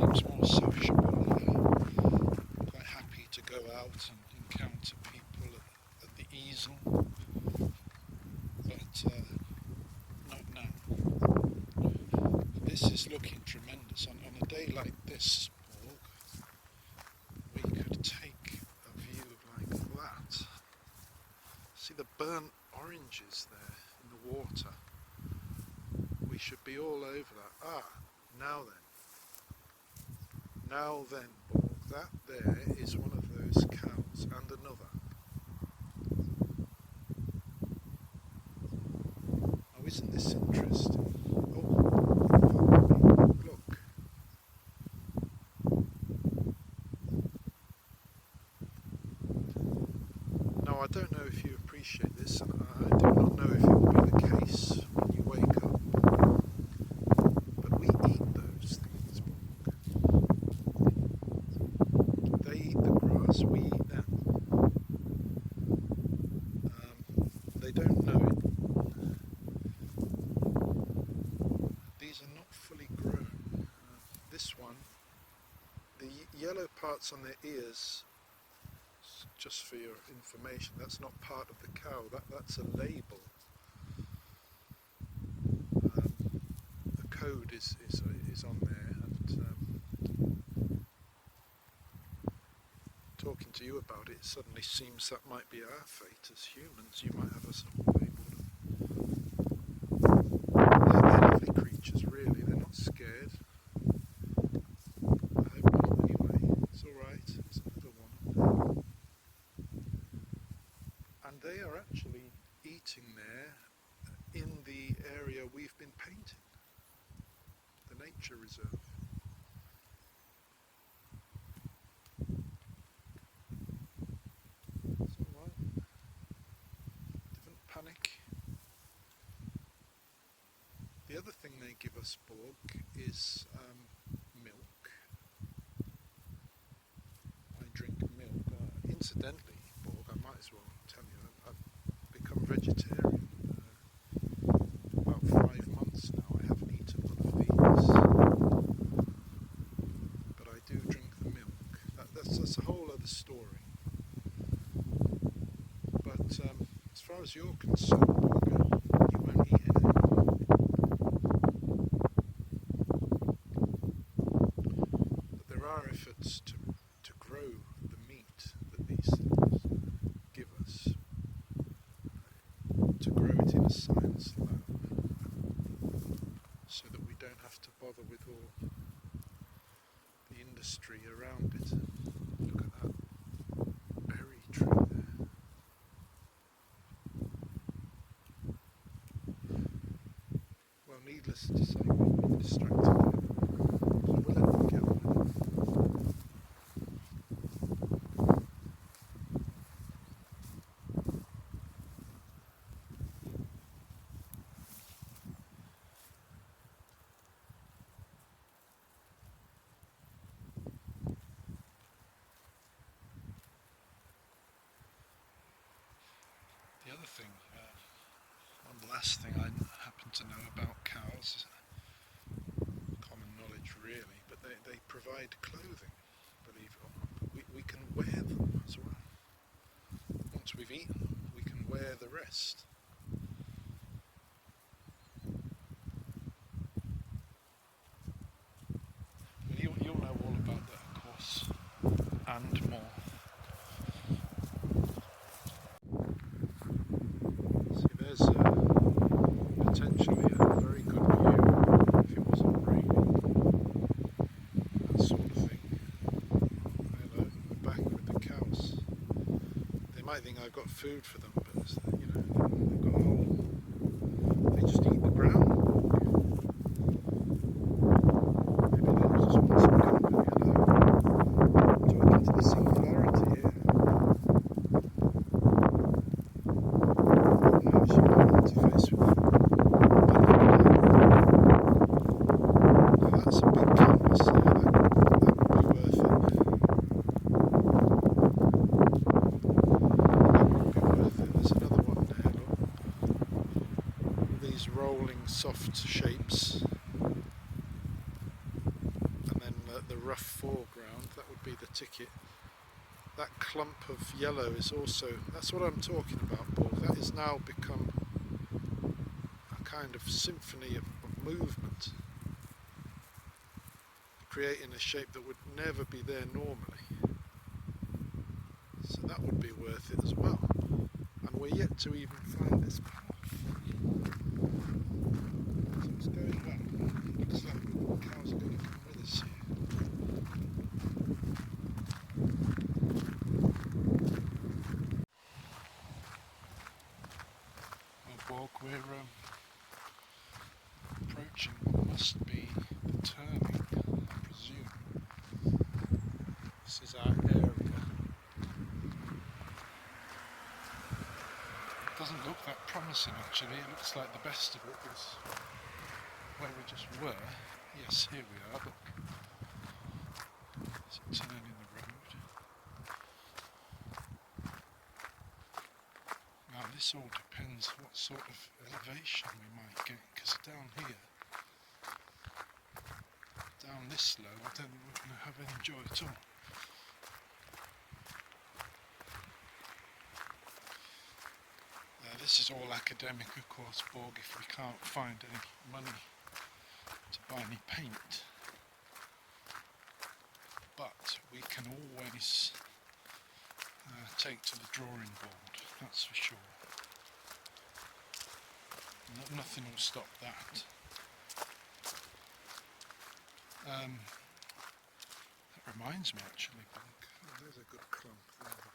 seems more sociable. Quite happy to go out and encounter people at the easel, but not now. This is looking tremendous. On a day like this, Borg, we could take a view like that. See the burnt oranges there in the water. We should be all over that. Now then, Borg, that there is one of those cows and another. Oh, isn't this interesting? Oh, look. Now, I don't know if you appreciate this, and I do not know if it will be the case when you wake up, but we eat those things, Borg. They eat the grass, we eat them. They don't know it. These are not fully grown. This one, the yellow parts on their ears, just for your information, that's not part of the cow, that's a label. The code is on there, and talking to you about it suddenly seems that might be our fate as humans. You might have us all labelled. They're lovely creatures, really. They're not scared. I hope not, anyway. It's alright. There's another one up there. And they are actually eating there in the area we've been painting, the nature reserve. It's alright. Don't panic. The other thing they give us, Borg, is milk. I drink milk. Incidentally, Borg, I might as well tell you, I've become vegetarian. About 5 months now. I haven't eaten one of these, but I do drink the milk. That's a whole other story. But as far as you're concerned, Borg, you won't eat anything. But there are efforts to grow the meat that these things give us, to grow it in a science lab, so that we don't have to bother with all the industry around it. Look at that berry tree there. Well, needless to say, we've been distracted there, so we'll let them get on with it. The other thing, one last thing I happen to know about cows, common knowledge really, but they provide clothing, believe it or not. We can wear them as well. Once we've eaten them, we can wear the rest. Well, you'll know all about that, of course, and more. There's potentially a very good view if it wasn't raining, that sort of thing. Hello, we're back with the cows. They might think I've got food for them, but you know, they've got a whole. They just eat the ground. Maybe they just want some company. Hello, talking to the singularity here. Interface with them. Now that's a big canvas there, that would be worth it. That would be worth it. rough foreground, that would be the ticket. That clump of yellow is also, that's what I'm talking about, Paul. That has now become a kind of symphony of movement, creating a shape that would never be there normally. So that would be worth it as well. And we're yet to even find this path. So it's going well. Looks like the cows are going to come with us here. Well, Borg, we're approaching what must be the turning, I presume. This is our area. It doesn't look that promising actually. It looks like the best of it is where we just were. Yes, here we are, look. There's a turn in the road. Now this all depends what sort of elevation we might get, because down here, down this low, I don't think we're going to have any joy at all. This is all academic, of course, Borg, if we can't find any money to buy any paint. But we can always take to the drawing board, that's for sure. Nothing will stop that. That reminds me actually, Borg. Oh, there's a good clump there, look.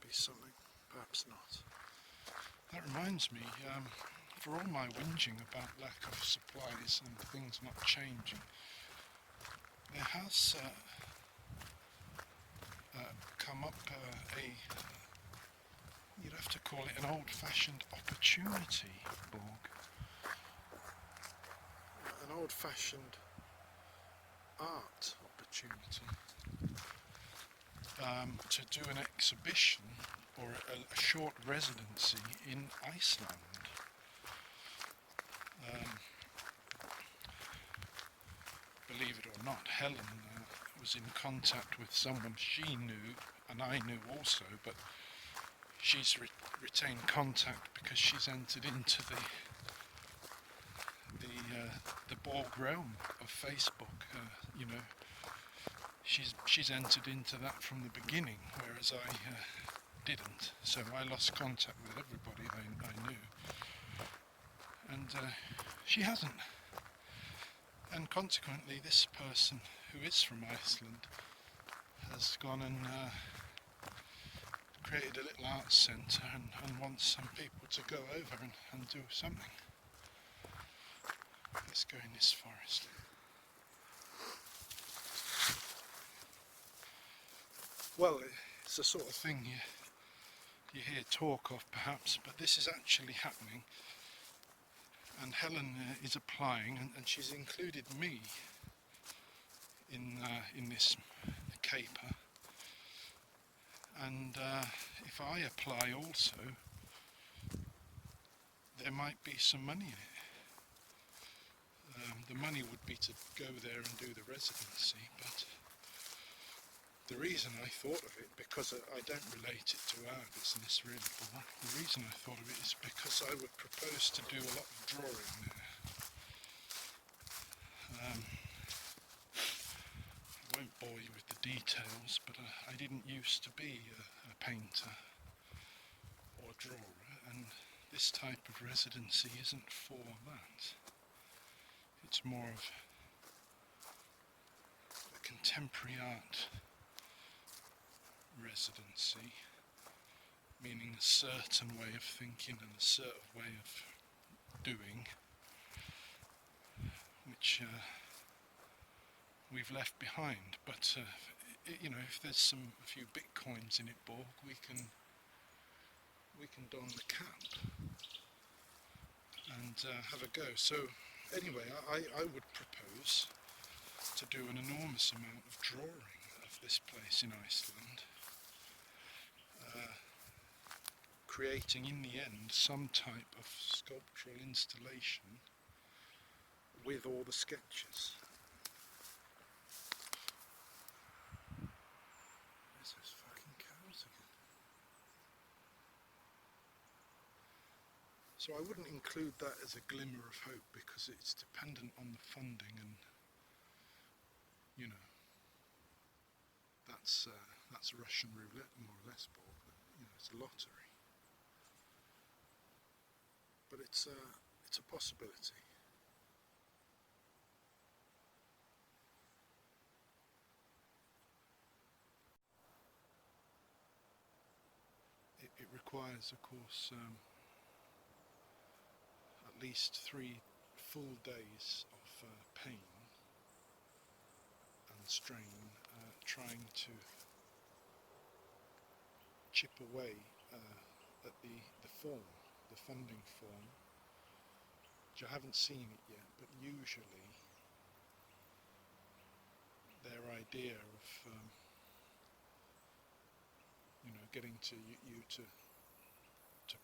Something, perhaps not. That reminds me, for all my whinging about lack of supplies and things not changing, there has come up you'd have to call it an old-fashioned opportunity, Borg. An old-fashioned art opportunity. To do an exhibition or a short residency in Iceland. Believe it or not, Helen was in contact with someone she knew, and I knew also, but she's retained contact because she's entered into the Borg realm of Facebook, you know. She's entered into that from the beginning, whereas I didn't. So I lost contact with everybody I knew, and she hasn't. And consequently, this person who is from Iceland has gone and created a little arts centre and wants some people to go over and do something. Let's go in this forest. Well, it's the sort of thing you hear talk of perhaps, but this is actually happening, and Helen is applying, and she's included me in this caper, and if I apply also, there might be some money in it. The money would be to go there and do the residency, but the reason I thought of it, because I don't relate it to our business really, Paul, the reason I thought of it is because I would propose to do a lot of drawing there. I won't bore you with the details, but I didn't used to be a painter or drawer, and this type of residency isn't for that. It's more of a contemporary art residency, meaning a certain way of thinking and a certain way of doing, which we've left behind. But you know, if there's a few bitcoins in it, Borg, we can don the cap and have a go. So anyway, I would propose to do an enormous amount of drawing of this place in Iceland, creating in the end some type of sculptural installation with all the sketches. There's those fucking cows again. So I wouldn't include that as a glimmer of hope because it's dependent on the funding, and you know, that's Russian roulette more or less, Paul. You know, it's a lottery, but it's a possibility. It requires, of course, at least 3 full days of pain and strain, trying to chip away at the form, the funding form, which I haven't seen it yet, but usually their idea of you know, getting to you to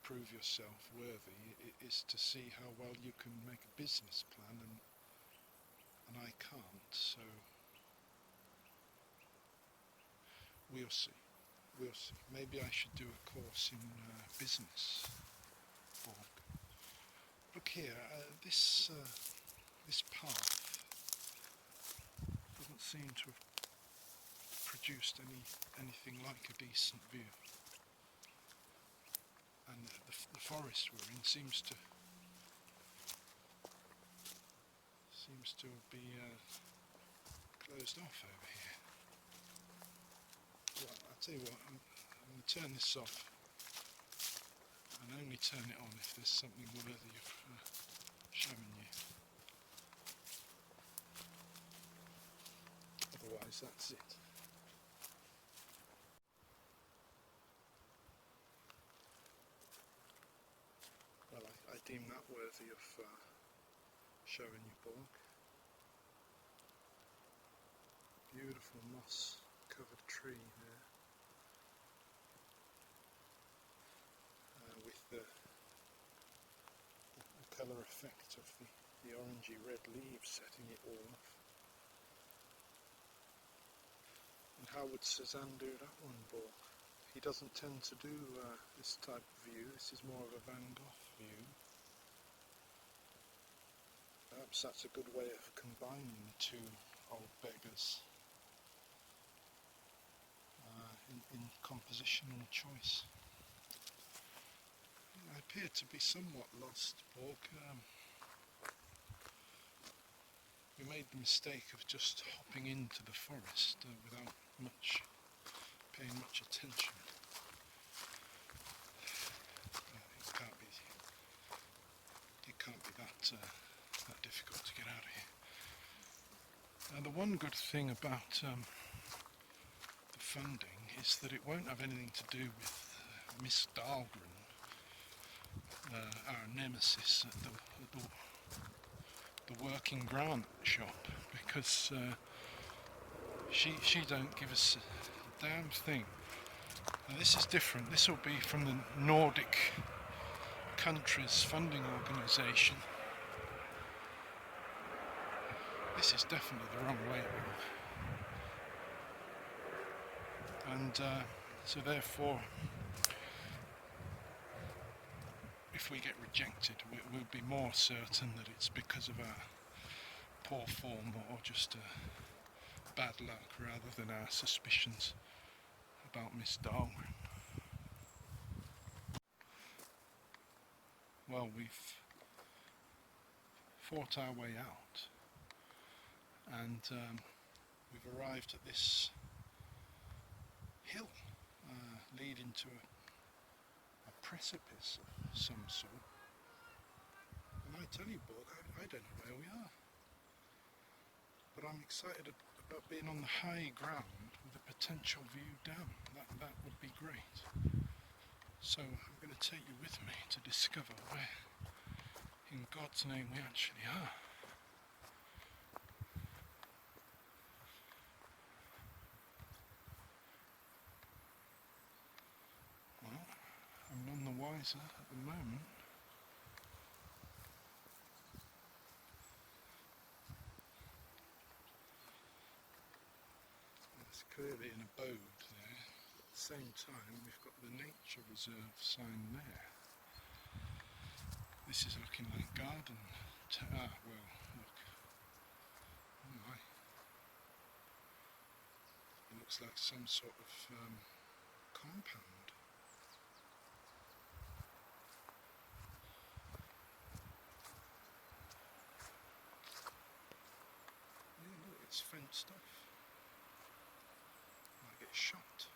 prove yourself worthy is to see how well you can make a business plan, and I can't, so we'll see. We'll see. Maybe I should do a course in business. Look here, this path doesn't seem to have produced anything like a decent view, and the forest we're in seems to be closed off over here. Well, I'll tell you what, I'm going to turn this off and only turn it on if there's something worthy of showing you. Otherwise, that's it. Well, I deem that worthy of showing you, Borg. Beautiful moss-covered tree there, with the colour effect of the orangey red leaves setting it all off. And how would Cézanne do that one, Borg? He doesn't tend to do this type of view. This is more of a Van Gogh view. Perhaps that's a good way of combining the two old beggars in compositional choice. I appear to be somewhat lost, Borg. We made the mistake of just hopping into the forest without paying much attention. It can't be that difficult to get out of here. Now, the one good thing about the funding is that it won't have anything to do with Miss Dahlgren, our nemesis at the working grant shop, because she don't give us a damn thing. Now, this is different. This will be from the Nordic countries funding organisation. This is definitely the wrong way around. And so therefore, if we get rejected, we'll be more certain that it's because of our poor form or just bad luck rather than our suspicions about Miss Dahlgren. Well, we've fought our way out, and we've arrived at this hill leading to a precipice of some sort. And I tell you, Borg, I don't know where we are, but I'm excited about being on the high ground with a potential view down. That would be great. So I'm going to take you with me to discover where in God's name we actually are. Well, I'm none the wiser at the moment. clearly an abode there. At the same time, we've got the nature reserve sign there. This is looking like garden. Well, look. Oh my. It looks like some sort of compound. Yeah, look, it's fenced off. Might get shot.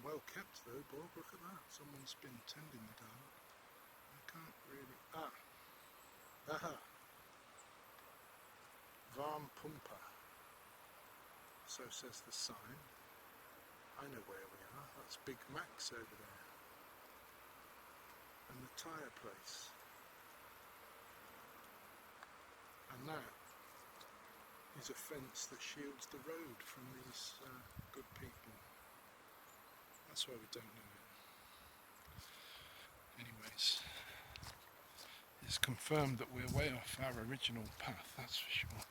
Well kept though, Borg, look at that. Someone's been tending the garden. I can't really... Aha! Varm Pumper. So says the sign. I know where we are. That's Big Mac's over there. And the tyre place. And that is a fence that shields the road from these good people. That's why we don't know it. Anyways, it's confirmed that we're way off our original path, that's for sure.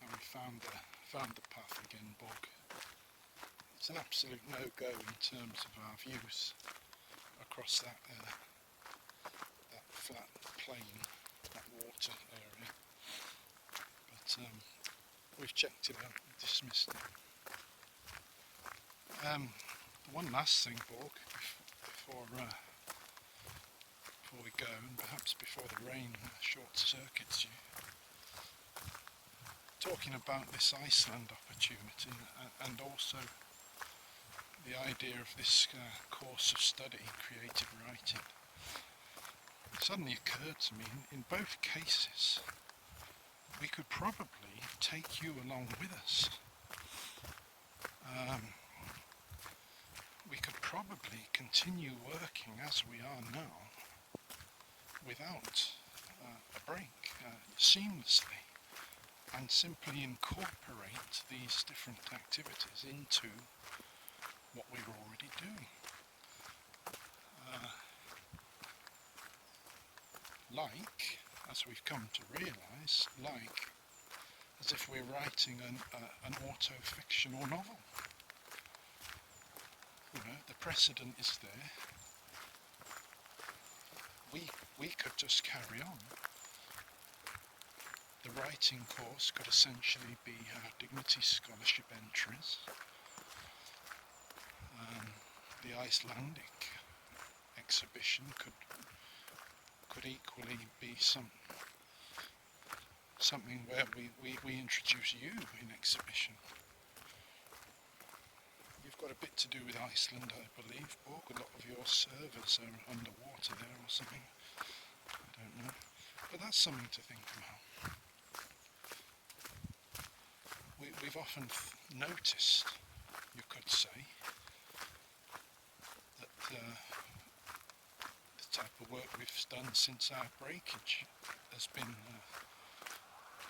And we found the path again, Bog. It's an absolute no-go in terms of our views across that flat plain, that water area. But we've checked it out and dismissed it. One last thing, Borg, before we go, and perhaps before the rain short-circuits you. Talking about this Iceland opportunity and also the idea of this course of study, creative writing, it suddenly occurred to me, in both cases, we could probably take you along with us. We could probably continue working as we are now without a break, seamlessly, and simply incorporate these different activities into what we're already doing. Like, as we've come to realise, like as if we're writing an auto-fictional novel. You know, the precedent is there. We could just carry on. The writing course could essentially be our Dignity Scholarship entries. The Icelandic exhibition could equally be something where we introduce you in exhibition. You've got a bit to do with Iceland, I believe, Borg. A lot of your servers are underwater there or something. I don't know. But that's something to think about. We've often noticed, you could say, that the type of work we've done since our breakage has been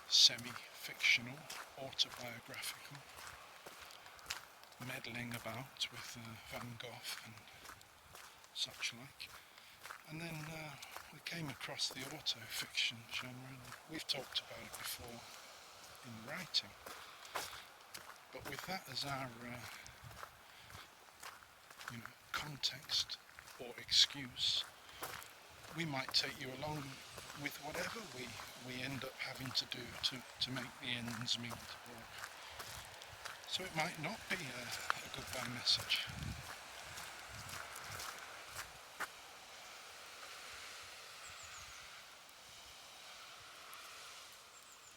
semi-fictional, autobiographical, meddling about with Van Gogh and such like. And then we came across the auto-fiction genre, and we've talked about it before in writing. But with that as our context or excuse, we might take you along with whatever we end up having to do to make the ends meet. So it might not be a goodbye message.